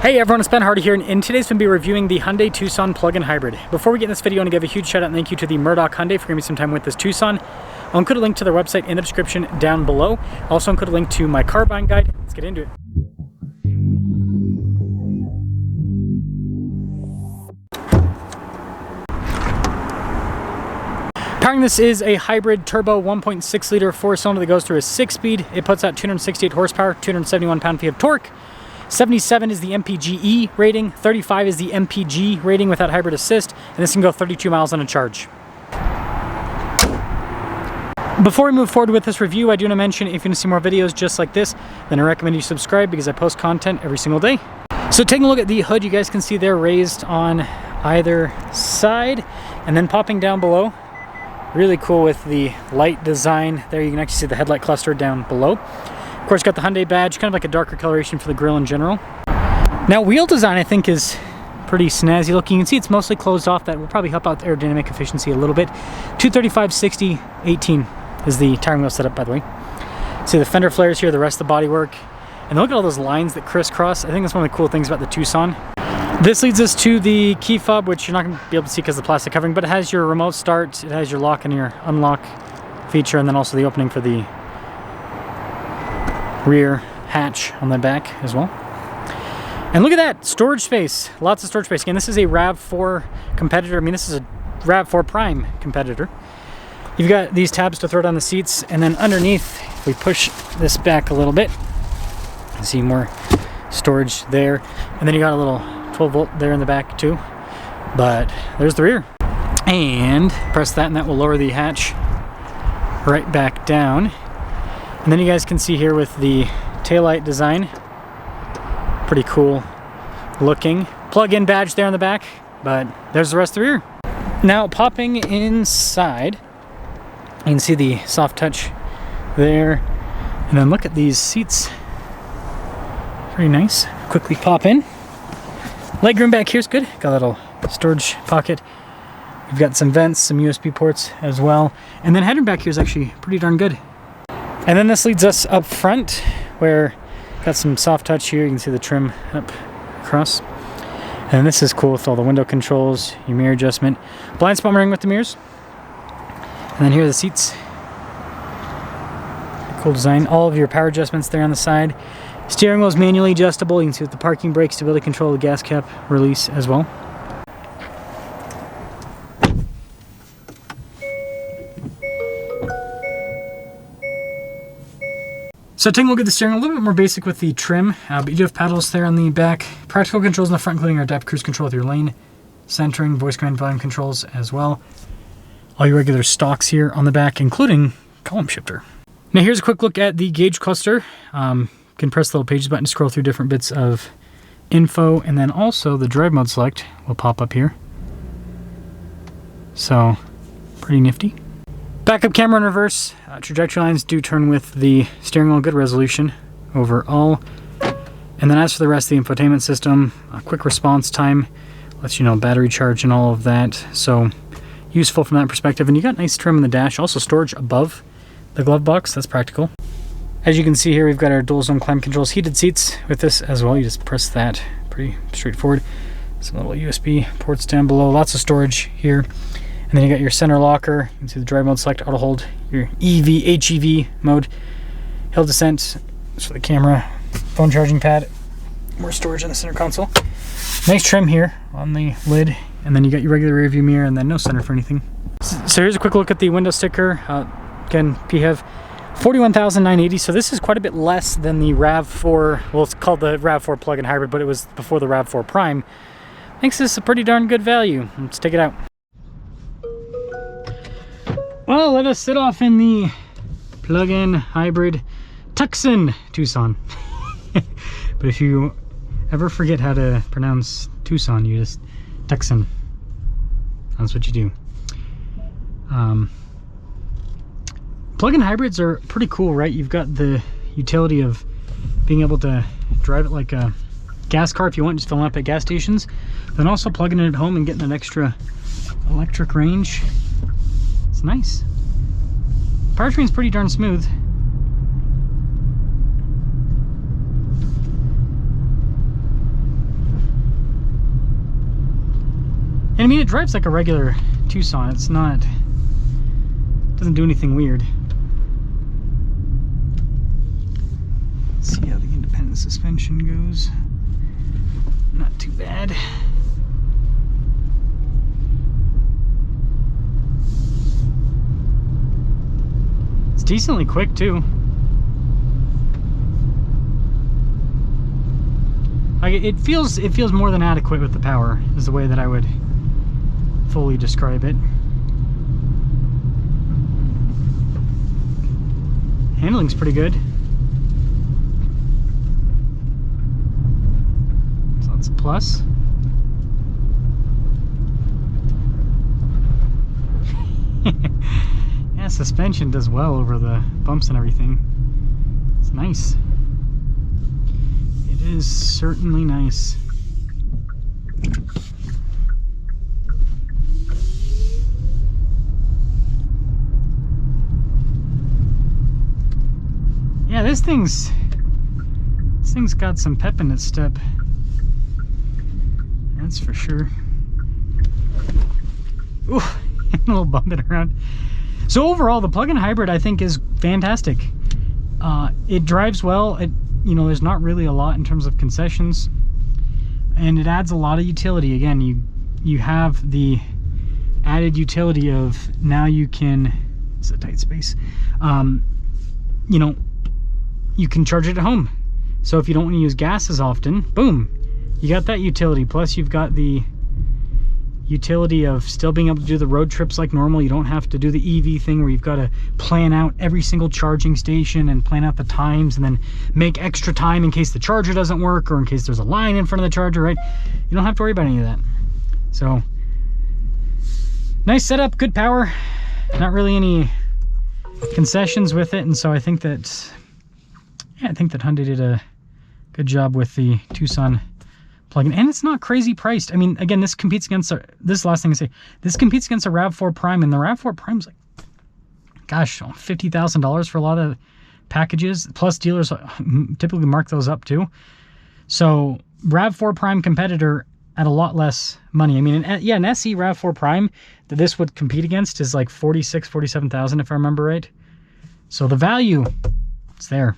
Hey everyone, it's Ben Hardy here, and in today's going to be reviewing the Hyundai Tucson plug-in hybrid. Before we get in this video, I want to give a huge shout out and thank you to the Murdoch Hyundai for giving me some time with this Tucson. I'll include a link to their website in the description down below. I'll also include a link to my car buying guide. Let's get into it. Powering this is a hybrid turbo 1.6 liter 4-cylinder that goes through a 6-speed. It puts out 268 horsepower, 271 pound-feet of torque. 77 is the MPGe rating, 35 is the MPG rating without hybrid assist, and this can go 32 miles on a charge. Before we move forward with this review, I do want to mention if you want to see more videos just like this, then I recommend you subscribe because I post content every single day. So taking a look at the hood, you guys can see they're raised on either side, and then popping down below. Really cool with the light design. There you can actually see the headlight cluster down below. Of course, got the Hyundai badge, kind of like a darker coloration for the grille in general. Now, wheel design I think is pretty snazzy looking. You can see it's mostly closed off. That will probably help out the aerodynamic efficiency a little bit. 235, 60, 18 is the tire wheel setup, by the way. See the fender flares here, the rest of the bodywork. And look at all those lines that crisscross. I think that's one of the cool things about the Tucson. This leads us to the key fob, which you're not going to be able to see because of the plastic covering, but it has your remote start, it has your lock and your unlock feature, and then also the opening for the rear hatch on the back as well. And look at that, storage space, lots of storage space. Again, this is a RAV4 competitor. I mean, this is a RAV4 Prime competitor. You've got these tabs to throw down the seats, and then underneath, if we push this back a little bit, you see more storage there. And then you got a little 12-volt there in the back too. But there's the rear. And press that, and that will lower the hatch right back down. And then you guys can see here with the taillight design, pretty cool looking. Plug-in badge there on the back, but there's the rest of the rear. Now popping inside, you can see the soft touch there. And then look at these seats. Very nice. Quickly pop in. Legroom back here is good. Got a little storage pocket. We've got some vents, some USB ports as well. And then headroom back here is actually pretty darn good. And then this leads us up front, where got some soft touch here. You can see the trim up across. And this is cool with all the window controls, your mirror adjustment, blind spot monitoring with the mirrors. And then here are the seats. Cool design. All of your power adjustments there on the side. Steering wheel is manually adjustable. You can see with the parking brake, stability control, the gas cap release as well. So taking a look at the steering, a little bit more basic with the trim, but you do have paddles there on the back. Practical controls in the front, including our adaptive cruise control with your lane centering, voice command volume controls as well. All your regular stocks here on the back, including column shifter. Now here's a quick look at the gauge cluster. You can press the little pages button to scroll through different bits of info, and then also the drive mode select will pop up here. So pretty nifty. Backup camera in reverse. Trajectory lines do turn with the steering wheel, good resolution overall. And then as for the rest of the infotainment system, a quick response time, lets you know battery charge and all of that. So useful from that perspective. And you got nice trim in the dash, also storage above the glove box, that's practical. As you can see here, we've got our dual zone climate controls, heated seats with this as well. You just press that, pretty straightforward. Some little USB ports down below, lots of storage here. And then you got your center locker. You can see the drive mode select, auto hold, your EV, HEV mode, hill descent. That's for the camera, phone charging pad, more storage on the center console. Nice trim here on the lid. And then you got your regular rear view mirror and then no center for anything. So here's a quick look at the window sticker. Again, PHEV, 41,980. So this is quite a bit less than the RAV4. Well, it's called the RAV4 plug-in hybrid, but it was before the RAV4 Prime. Makes this a pretty darn good value. Let's take it out. Well, let us sit off in the plug-in hybrid Tucson Tucson. But if you ever forget how to pronounce Tucson, you just Tucson. That's what you do. Plug-in hybrids are pretty cool, right? You've got the utility of being able to drive it like a gas car if you want, just filling up at gas stations. Then also plugging it at home and getting an extra electric range. It's nice. Powertrain's pretty darn smooth. And I mean, it drives like a regular Tucson. It's not, doesn't do anything weird. Let's see how the independent suspension goes. Not too bad. It's decently quick too. Like it feels more than adequate with the power, is the way that I would fully describe it. Handling's pretty good. So that's a plus. Yeah, suspension does well over the bumps and everything. It's nice. It is certainly nice. Yeah, this thing's got some pep in its step. That's for sure. Ooh, a little bumping around. So overall, the plug-in hybrid I think is fantastic. It drives well. You know, there's not really a lot in terms of concessions, and it adds a lot of utility. Again, you have the added utility of now you can, it's a tight space, you know, you can charge it at home. So if you don't want to use gas as often, boom, you got that utility. Plus you've got the utility of still being able to do the road trips like normal. You don't have to do the EV thing where you've got to plan out every single charging station and plan out the times and then make extra time in case the charger doesn't work or in case there's a line in front of the charger, right? You don't have to worry about any of that. So nice setup, good power, not really any concessions with it. And so I think that, yeah, I think that Hyundai did a good job with the Tucson plug-in, and it's not crazy priced. I mean, again, this competes against this last thing I say, this competes against a RAV4 Prime, and the RAV4 Prime's like, gosh, $50,000 for a lot of packages. Plus dealers typically mark those up too. So RAV4 Prime competitor at a lot less money. I mean, yeah, an SE RAV4 Prime that this would compete against is like 46, 47,000 if I remember right. So the value, it's there.